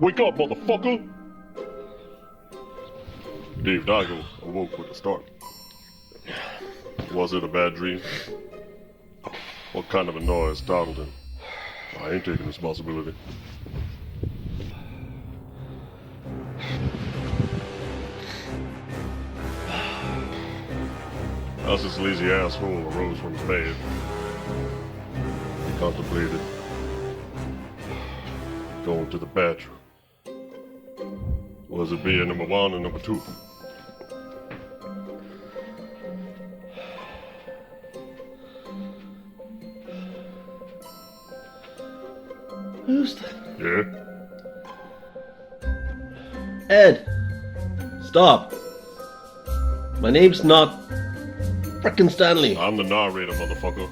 Wake up, motherfucker! Dave Digo awoke with a start. Was it a bad dream? What kind of a noise startled him? I ain't taking responsibility. As this lazy asshole arose from his bed, he contemplated going to the bathroom. Was it beer number 1 and number 2? Who's that? Yeah? Ed! Stop! My name's not frickin' Stanley. I'm the narrator, motherfucker.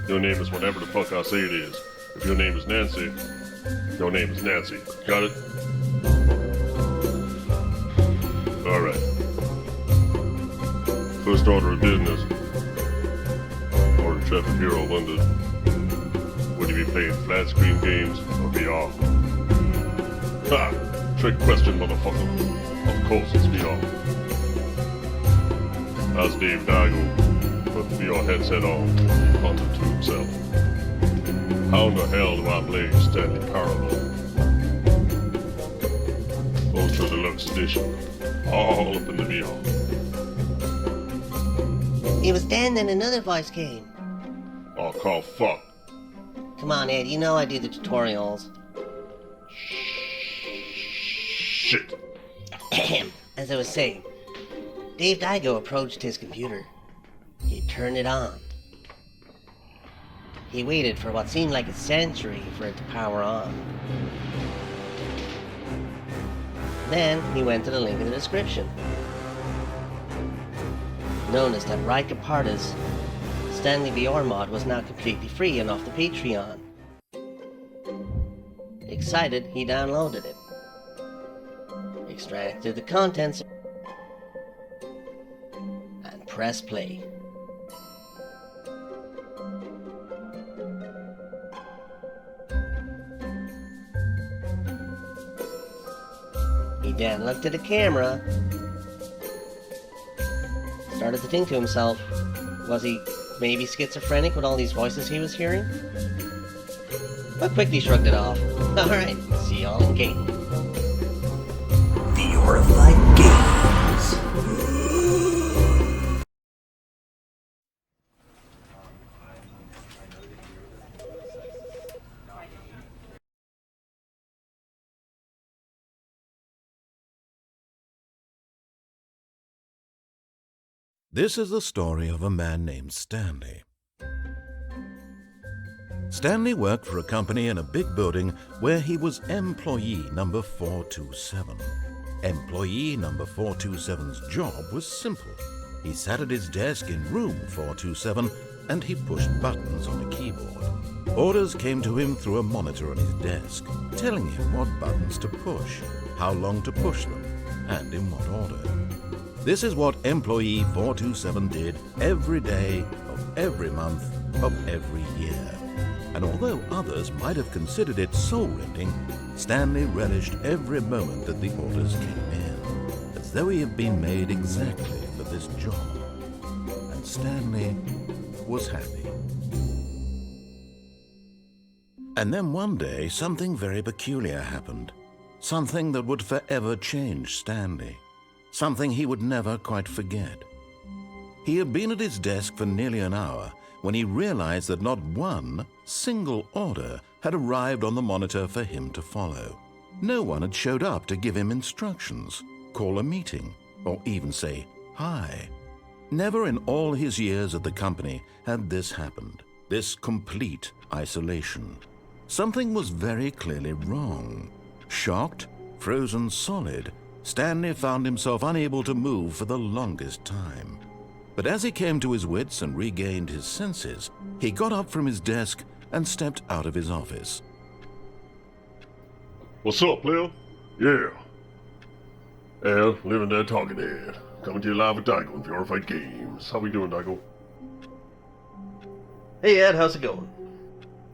Your name is whatever the fuck I say it is. If your name is Nancy, your name is Nancy. Got it? Alright. First order of business. Order Traffic Bureau London. Would you be playing flat screen games or VR? Ha! Trick question, motherfucker. Of course it's VR. As Dave Digo put the VR headset on, he pondered to himself. How in the hell do I play Stanley Parable? Ultra Deluxe Edition. All up in the VR. It was then another voice came. Oh, call fuck. Come on, Ed, you know I do the tutorials. Shit. As I was saying, Dave Digo approached his computer. He turned it on. He waited for what seemed like a century for it to power on. Then he went to the link in the description. Noticed that right Caparta's Stanley VR mod was now completely free and off the Patreon. Excited, he downloaded it. Extracted the contents and pressed play. He then looked at the camera, started to think to himself, was he maybe schizophrenic with all these voices he was hearing? But quickly shrugged it off. Alright, see y'all in game. VRified Games. This is the story of a man named Stanley. Stanley worked for a company in a big building where he was employee number 427. Employee number 427's job was simple. He sat at his desk in room 427 and he pushed buttons on a keyboard. Orders came to him through a monitor on his desk, telling him what buttons to push, how long to push them, and in what order. This is what employee 427 did every day of every month of every year. And although others might have considered it soul-rending, Stanley relished every moment that the orders came in, as though he had been made exactly for this job. And Stanley was happy. And then one day, something very peculiar happened. Something that would forever change Stanley. Something he would never quite forget. He had been at his desk for nearly an hour when he realized that not one single order had arrived on the monitor for him to follow. No one had showed up to give him instructions, call a meeting, or even say hi. Never in all his years at the company had this happened, this complete isolation. Something was very clearly wrong. Shocked, frozen solid, Stanley found himself unable to move for the longest time. But as he came to his wits and regained his senses, he got up from his desk and stepped out of his office. What's up, player? Yeah. Living there, talking there. Coming to you live with Digo and VRified Games. How we doing, Digo? Hey Ed, how's it going?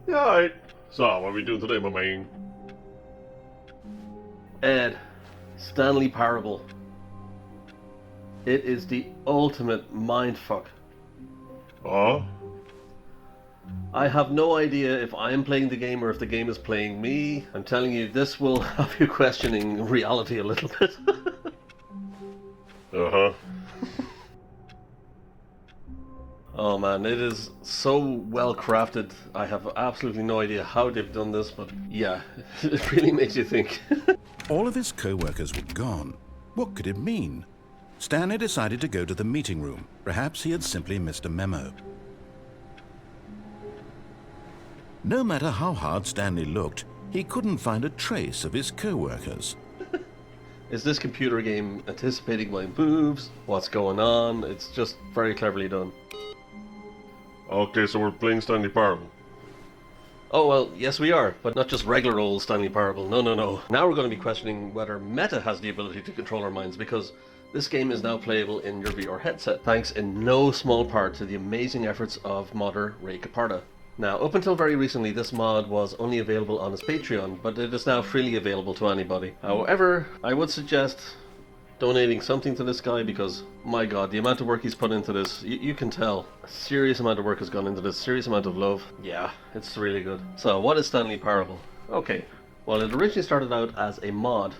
Yeah, alright. So, what are we doing today, my man? Ed, Stanley Parable. It is the ultimate mindfuck. Ah? I have no idea if I'm playing the game or if the game is playing me. I'm telling you, this will have you questioning reality a little bit. Uh-huh. Oh man, it is so well crafted. I have absolutely no idea how they've done this, but yeah, it really makes you think. All of his co-workers were gone. What could it mean? Stanley decided to go to the meeting room. Perhaps he had simply missed a memo. No matter how hard Stanley looked, he couldn't find a trace of his co-workers. Is this computer game anticipating my moves? What's going on? It's just very cleverly done. Okay, so we're playing Stanley Parable. Oh well, yes we are, but not just regular old Stanley Parable. No, no, no. Now we're going to be questioning whether Meta has the ability to control our minds, because this game is now playable in your VR headset, thanks in no small part to the amazing efforts of modder Ray Caparda. Now, up until very recently, this mod was only available on his Patreon, but it is now freely available to anybody. However, I would suggest donating something to this guy, because, my god, the amount of work he's put into this, you can tell. A serious amount of work has gone into this, serious amount of love. Yeah, it's really good. So, what is Stanley Parable? Okay, well, it originally started out as a mod.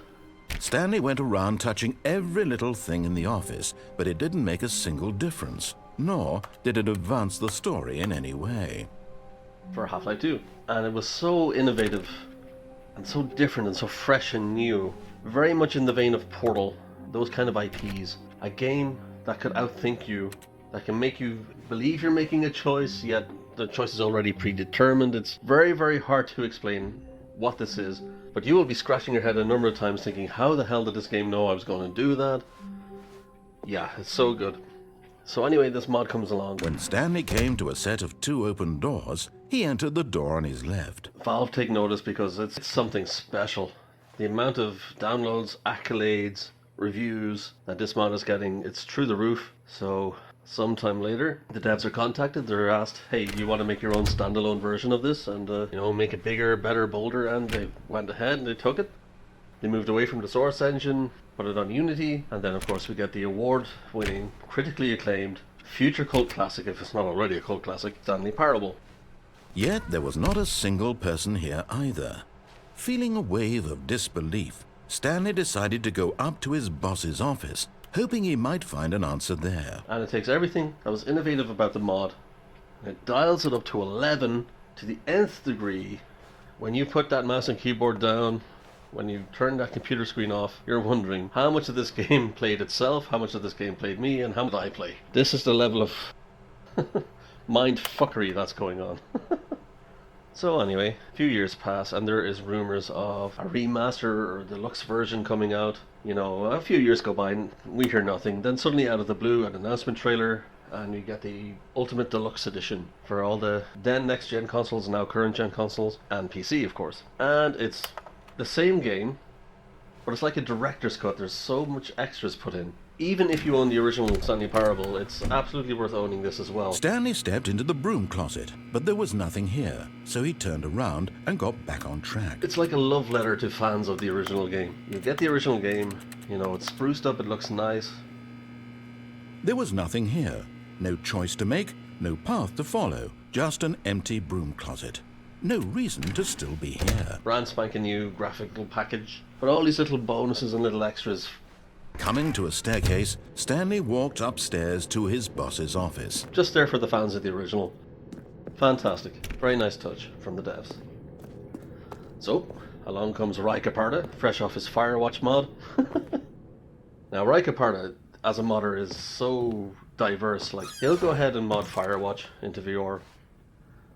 Stanley went around touching every little thing in the office, but it didn't make a single difference, nor did it advance the story in any way. For Half-Life 2. And it was so innovative, and so different, and so fresh and new. Very much in the vein of Portal, those kind of IPs. A game that could outthink you, that can make you believe you're making a choice, yet the choice is already predetermined. It's very, very hard to explain what this is, but you will be scratching your head a number of times thinking, how the hell did this game know I was going to do that? Yeah, it's so good. So anyway, this mod comes along. When Stanley came to a set of 2 open doors, he entered the door on his left. Valve take notice, because it's something special. The amount of downloads, accolades, reviews that this mod is getting, it's through the roof. So sometime later, the devs are contacted. They're asked, hey, do you want to make your own standalone version of this and make it bigger, better, bolder? And they went ahead and they took it. They moved away from the source engine, put it on Unity, and then of course we get the award-winning, critically acclaimed, future cult classic, if it's not already a cult classic, Stanley Parable. Yet there was not a single person here either. Feeling a wave of disbelief, Stanley decided to go up to his boss's office, hoping he might find an answer there. And it takes everything that was innovative about the mod, and it dials it up to 11 to the nth degree. When you put that mouse and keyboard down, when you turn that computer screen off, you're wondering how much of this game played itself, how much of this game played me, and how much I play. This is the level of mind fuckery that's going on. So anyway, a few years pass and there is rumors of a remaster or deluxe version coming out. You know, a few years go by and we hear nothing. Then suddenly out of the blue, an announcement trailer, and you get the Ultimate Deluxe Edition for all the then next-gen consoles, now current-gen consoles, and PC, of course. And it's the same game, but it's like a director's cut. There's so much extras put in. Even if you own the original Stanley Parable, it's absolutely worth owning this as well. Stanley stepped into the broom closet, but there was nothing here, so he turned around and got back on track. It's like a love letter to fans of the original game. You get the original game, you know, it's spruced up, it looks nice. There was nothing here. No choice to make, no path to follow, just an empty broom closet. No reason to still be here. Brand spanking new graphical package, but all these little bonuses and little extras. Coming to a staircase, Stanley walked upstairs to his boss's office. Just there for the fans of the original. Fantastic. Very nice touch from the devs. So, along comes Ray Caparda, fresh off his Firewatch mod. Now, Ray Caparda, as a modder, is so diverse. Like, he'll go ahead and mod Firewatch into VR.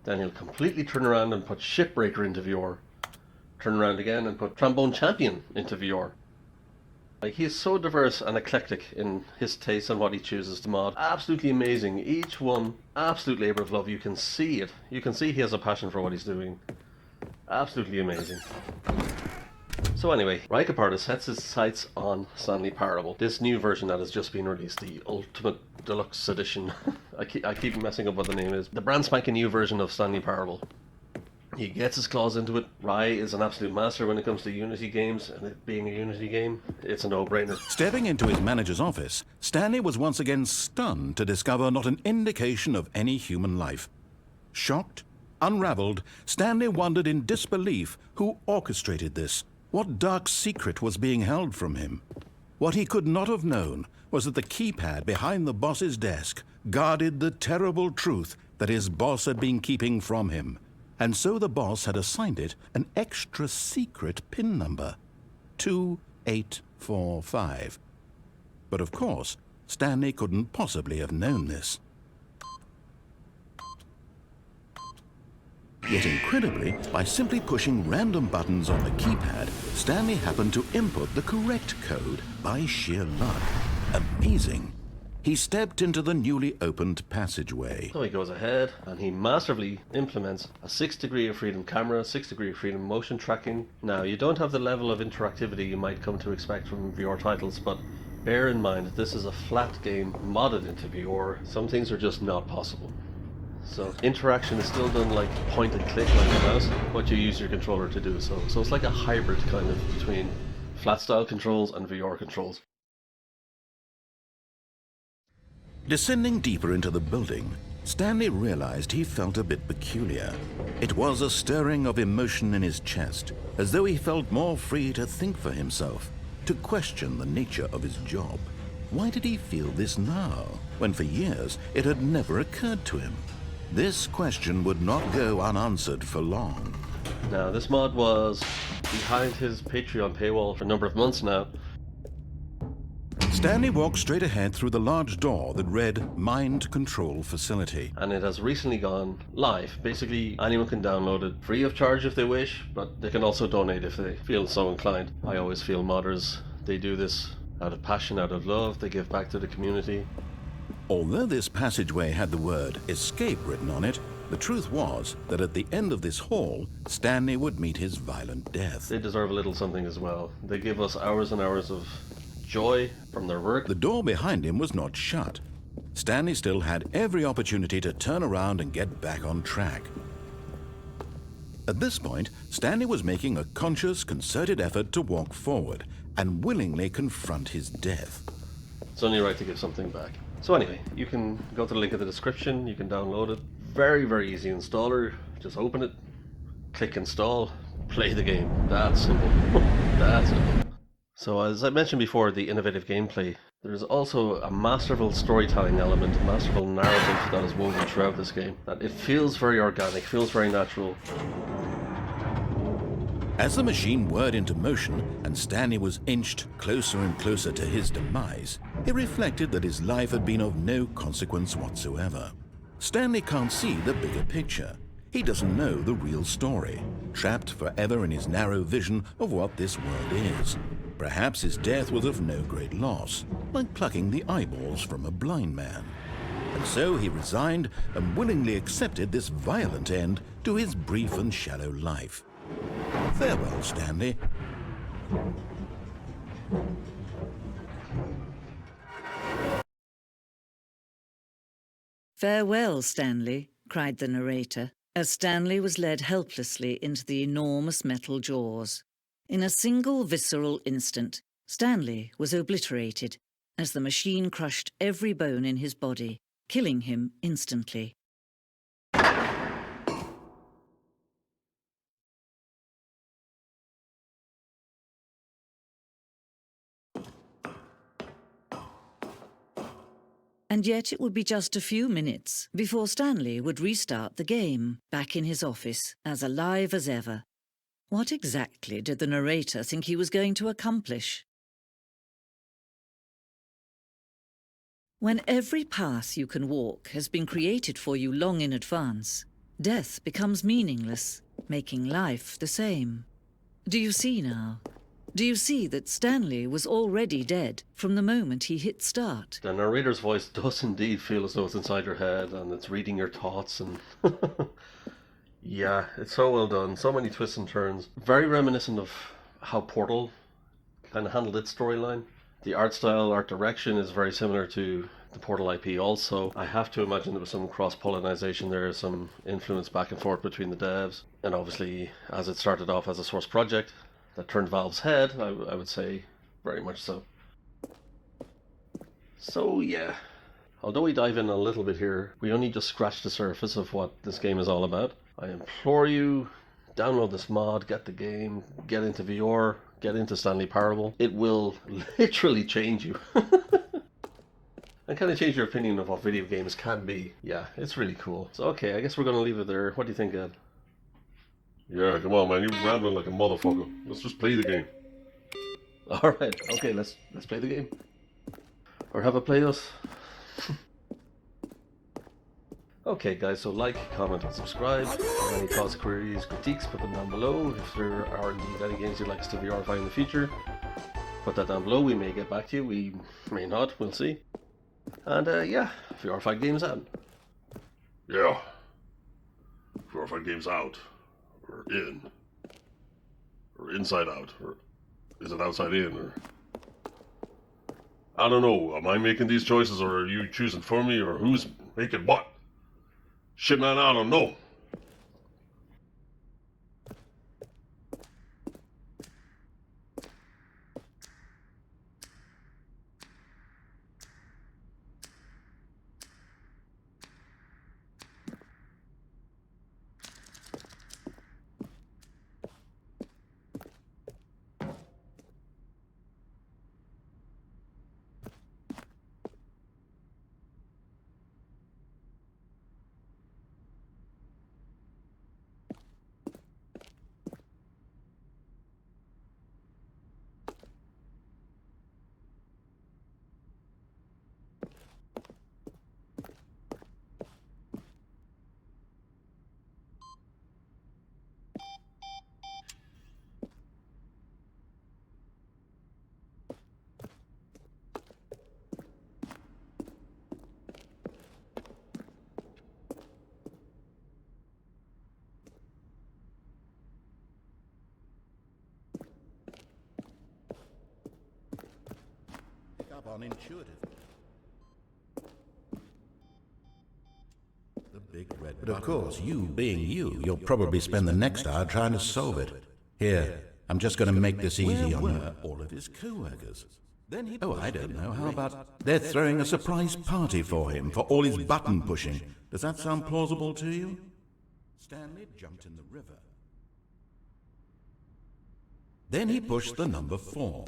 Then he'll completely turn around and put Shipbreaker into VR. Turn around again and put Trombone Champion into VR. Like, he is so diverse and eclectic in his taste and what he chooses to mod. Absolutely amazing. Each one, absolute labour of love. You can see it. You can see he has a passion for what he's doing. Absolutely amazing. So anyway, Ray Caparda sets his sights on Stanley Parable. This new version that has just been released, the Ultimate Deluxe Edition. I keep messing up what the name is. The brand spanking new version of Stanley Parable. He gets his claws into it. Rye is an absolute master when it comes to Unity games, and it being a Unity game, it's a no-brainer. Stepping into his manager's office, Stanley was once again stunned to discover not an indication of any human life. Shocked, unraveled, Stanley wondered in disbelief who orchestrated this. What dark secret was being held from him? What he could not have known was that the keypad behind the boss's desk guarded the terrible truth that his boss had been keeping from him. And so the boss had assigned it an extra secret PIN number, 2845. But of course, Stanley couldn't possibly have known this. Yet incredibly, by simply pushing random buttons on the keypad, Stanley happened to input the correct code by sheer luck. Amazing. He stepped into the newly opened passageway. So he goes ahead and he masterfully implements a 6 degree of freedom camera, 6 degree of freedom motion tracking. Now, you don't have the level of interactivity you might come to expect from VR titles, but bear in mind that this is a flat game modded into VR. Some things are just not possible. So interaction is still done like point and click like a mouse, but you use your controller to do so. So it's like a hybrid kind of between flat style controls and VR controls. Descending deeper into the building, Stanley realized he felt a bit peculiar. It was a stirring of emotion in his chest, as though he felt more free to think for himself, to question the nature of his job. Why did he feel this now, when for years it had never occurred to him? This question would not go unanswered for long. Now, this mod was behind his Patreon paywall for a number of months now. Stanley walked straight ahead through the large door that read Mind Control Facility. And it has recently gone live. Basically, anyone can download it free of charge if they wish, but they can also donate if they feel so inclined. I always feel modders, they do this out of passion, out of love, they give back to the community. Although this passageway had the word escape written on it, the truth was that at the end of this hall, Stanley would meet his violent death. They deserve a little something as well. They give us hours and hours of joy from their work. The door behind him was not shut. Stanley still had every opportunity to turn around and get back on track. At this point, Stanley was making a conscious, concerted effort to walk forward and willingly confront his death. It's only right to give something back. So anyway, you can go to the link in the description, you can download it. Very, very easy installer. Just open it, click install, play the game. That's simple. That's simple. So as I mentioned before, the innovative gameplay, there's also a masterful storytelling element, a masterful narrative that is woven throughout this game. That it feels very organic, feels very natural. As the machine whirred into motion and Stanley was inched closer and closer to his demise, he reflected that his life had been of no consequence whatsoever. Stanley can't see the bigger picture. He doesn't know the real story, trapped forever in his narrow vision of what this world is. Perhaps his death was of no great loss, like plucking the eyeballs from a blind man. And so he resigned and willingly accepted this violent end to his brief and shallow life. Farewell, Stanley. "Farewell, Stanley," cried the narrator, as Stanley was led helplessly into the enormous metal jaws. In a single visceral instant, Stanley was obliterated as the machine crushed every bone in his body, killing him instantly. And yet it would be just a few minutes before Stanley would restart the game, back in his office, as alive as ever. What exactly did the narrator think he was going to accomplish? When every path you can walk has been created for you long in advance, death becomes meaningless, making life the same. Do you see now? Do you see that Stanley was already dead from the moment he hit start? The narrator's voice does indeed feel as though it's inside your head and it's reading your thoughts and... Yeah, it's so well done. So many twists and turns. Very reminiscent of how Portal kind of handled its storyline. The art style, art direction is very similar to the Portal IP also. I have to imagine there was some cross-pollination there, some influence back and forth between the devs. And obviously, as it started off as a source project that turned Valve's head, I would say very much so. So yeah, although we dive in a little bit here, we only just scratched the surface of what this game is all about. I implore you, download this mod, get the game, get into VR, get into Stanley Parable. It will literally change you. And kind of change your opinion of what video games can be. Yeah, it's really cool. So okay, I guess we're going to leave it there. What do you think, Ed? Yeah, come on, man. You're rambling like a motherfucker. Let's just play the game. Alright, okay, let's play the game. Or have it play us. Okay guys, so like, comment and subscribe. Any thoughts, queries, critiques, put them down below. If there are indeed any games you'd like us to VRify in the future, put that down below. We may get back to you, we may not, we'll see. And yeah, VRified Games out. Yeah. VRified Games out. Or in. Or inside out. Or is it outside in? Or I don't know. Am I making these choices, or are you choosing for me, or who's making what? Shit, man, I don't know. Unintuitive. The big red. But of course, you being you, you'll probably spend the next hour trying to solve it. Here, I'm just going to make this easy on you. All of his co-workers. Oh, I don't know. How about they're throwing a surprise party for him for all his button pushing? Does that sound plausible to you? Stanley jumped in the river. Then he pushed the number 4.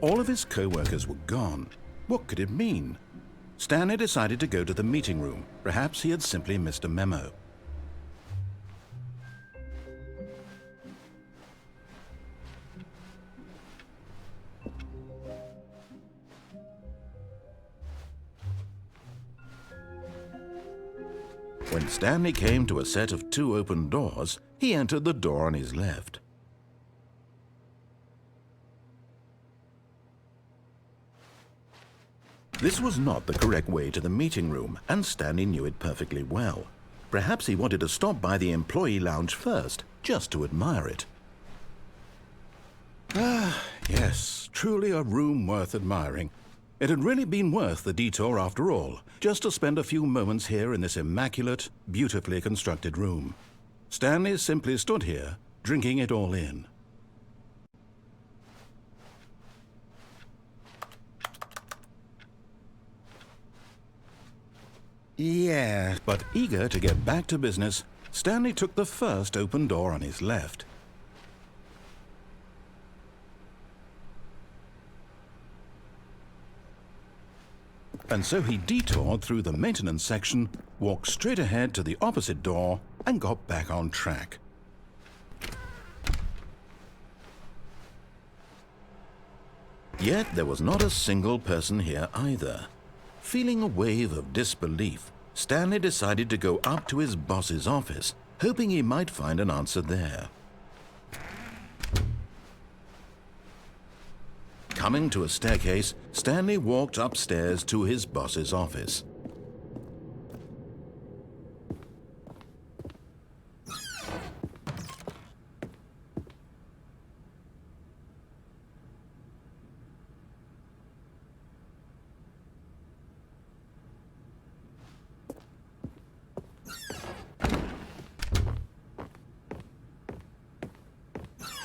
All of his co-workers were gone. What could it mean? Stanley decided to go to the meeting room. Perhaps he had simply missed a memo. When Stanley came to a set of 2 open doors, he entered the door on his left. This was not the correct way to the meeting room, and Stanley knew it perfectly well. Perhaps he wanted to stop by the employee lounge first, just to admire it. Ah, yes, truly a room worth admiring. It had really been worth the detour after all, just to spend a few moments here in this immaculate, beautifully constructed room. Stanley simply stood here, drinking it all in. Yeah, but eager to get back to business, Stanley took the first open door on his left. And so he detoured through the maintenance section, walked straight ahead to the opposite door, and got back on track. Yet there was not a single person here either. Feeling a wave of disbelief, Stanley decided to go up to his boss's office, hoping he might find an answer there. Coming to a staircase, Stanley walked upstairs to his boss's office.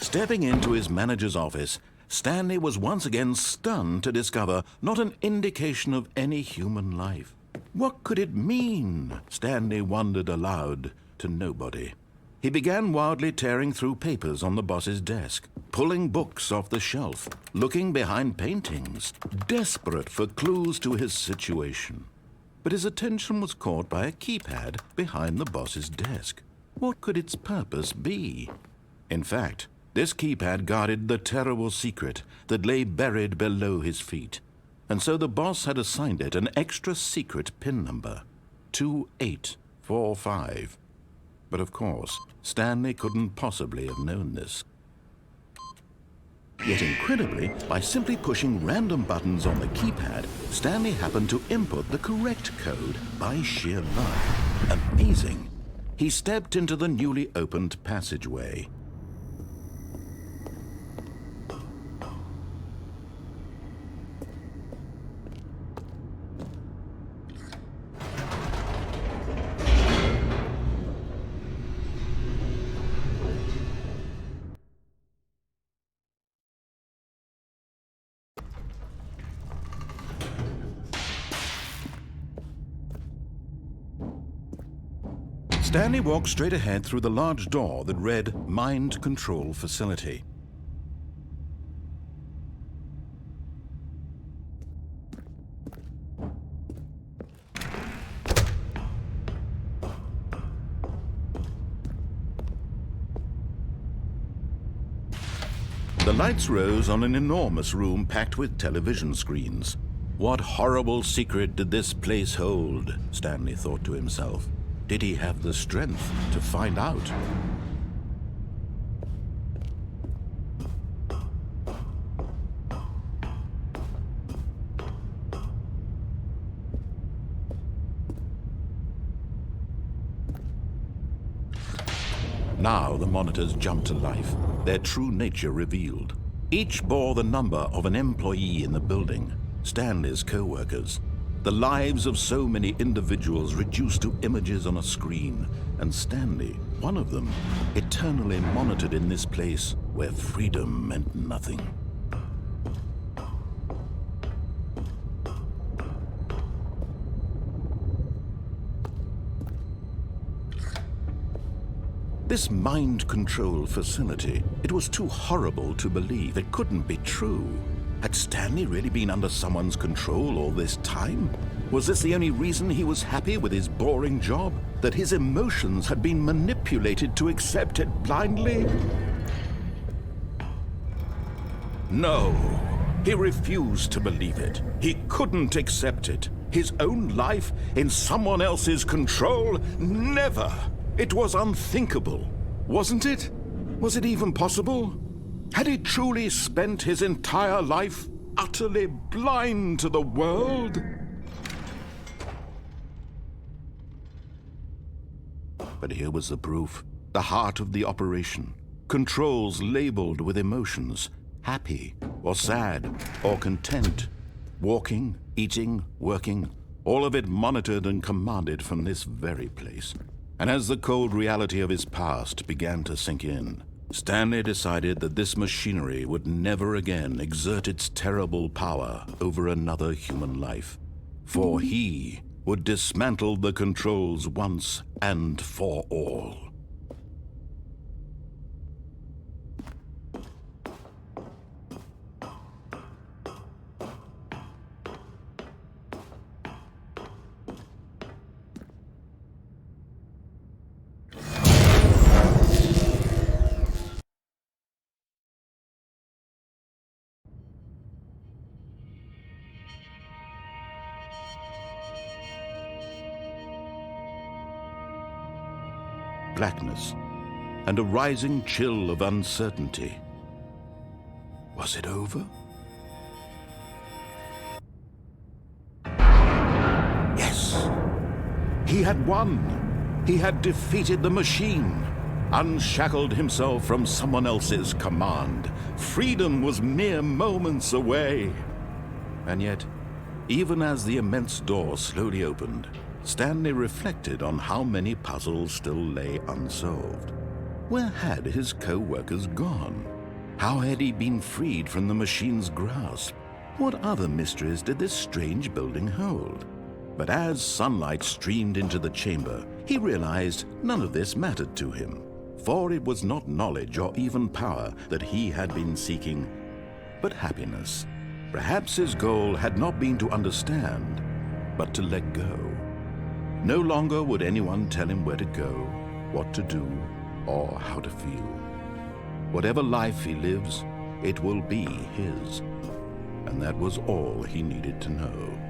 Stepping into his manager's office, Stanley was once again stunned to discover not an indication of any human life. What could it mean? Stanley wondered aloud to nobody. He began wildly tearing through papers on the boss's desk, pulling books off the shelf, looking behind paintings, desperate for clues to his situation. But his attention was caught by a keypad behind the boss's desk. What could its purpose be? In fact, this keypad guarded the terrible secret that lay buried below his feet. And so the boss had assigned it an extra secret PIN number, 2845. But of course, Stanley couldn't possibly have known this. Yet incredibly, by simply pushing random buttons on the keypad, Stanley happened to input the correct code by sheer luck. Amazing! He stepped into the newly opened passageway. Stanley walked straight ahead through the large door that read Mind Control Facility. The lights rose on an enormous room packed with television screens. What horrible secret did this place hold? Stanley thought to himself. Did he have the strength to find out? Now the monitors jumped to life, their true nature revealed. Each bore the number of an employee in the building, Stanley's co-workers. The lives of so many individuals reduced to images on a screen, and Stanley, one of them, eternally monitored in this place where freedom meant nothing. This mind control facility, it was too horrible to believe. It couldn't be true. Had Stanley really been under someone's control all this time? Was this the only reason he was happy with his boring job? That his emotions had been manipulated to accept it blindly? No, he refused to believe it. He couldn't accept it. His own life in someone else's control? Never! It was unthinkable, wasn't it? Was it even possible? Had he truly spent his entire life utterly blind to the world? But here was the proof, the heart of the operation. Controls labeled with emotions, happy or sad or content. Walking, eating, working, all of it monitored and commanded from this very place. And as the cold reality of his past began to sink in, Stanley decided that this machinery would never again exert its terrible power over another human life. For he would dismantle the controls once and for all. blackness and a rising chill of uncertainty. Was it over? Yes! He had won! He had defeated the machine, unshackled himself from someone else's command. Freedom was mere moments away. And yet, even as the immense door slowly opened, Stanley reflected on how many puzzles still lay unsolved. Where had his co-workers gone? How had he been freed from the machine's grasp? What other mysteries did this strange building hold? But as sunlight streamed into the chamber, he realized none of this mattered to him, for it was not knowledge or even power that he had been seeking, but happiness. Perhaps his goal had not been to understand, but to let go. No longer would anyone tell him where to go, what to do, or how to feel. Whatever life he lives, it will be his. And that was all he needed to know.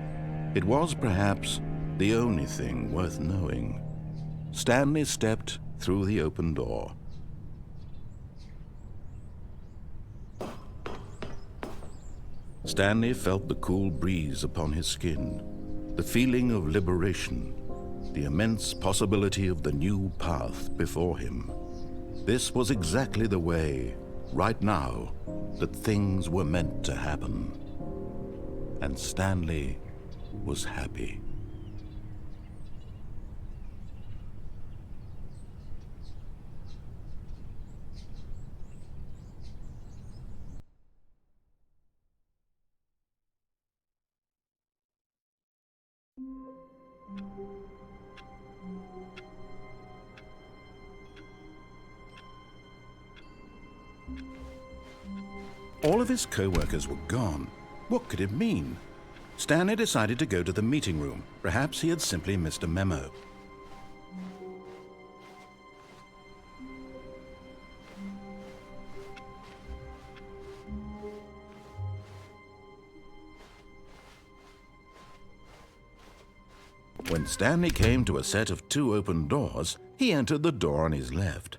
It was perhaps the only thing worth knowing. Stanley stepped through the open door. Stanley felt the cool breeze upon his skin, the feeling of liberation, the immense possibility of the new path before him. This was exactly the way, right now, that things were meant to happen. And Stanley was happy. All of his co-workers were gone. What could it mean? Stanley decided to go to the meeting room. Perhaps he had simply missed a memo. When Stanley came to a set of 2 open doors, he entered the door on his left.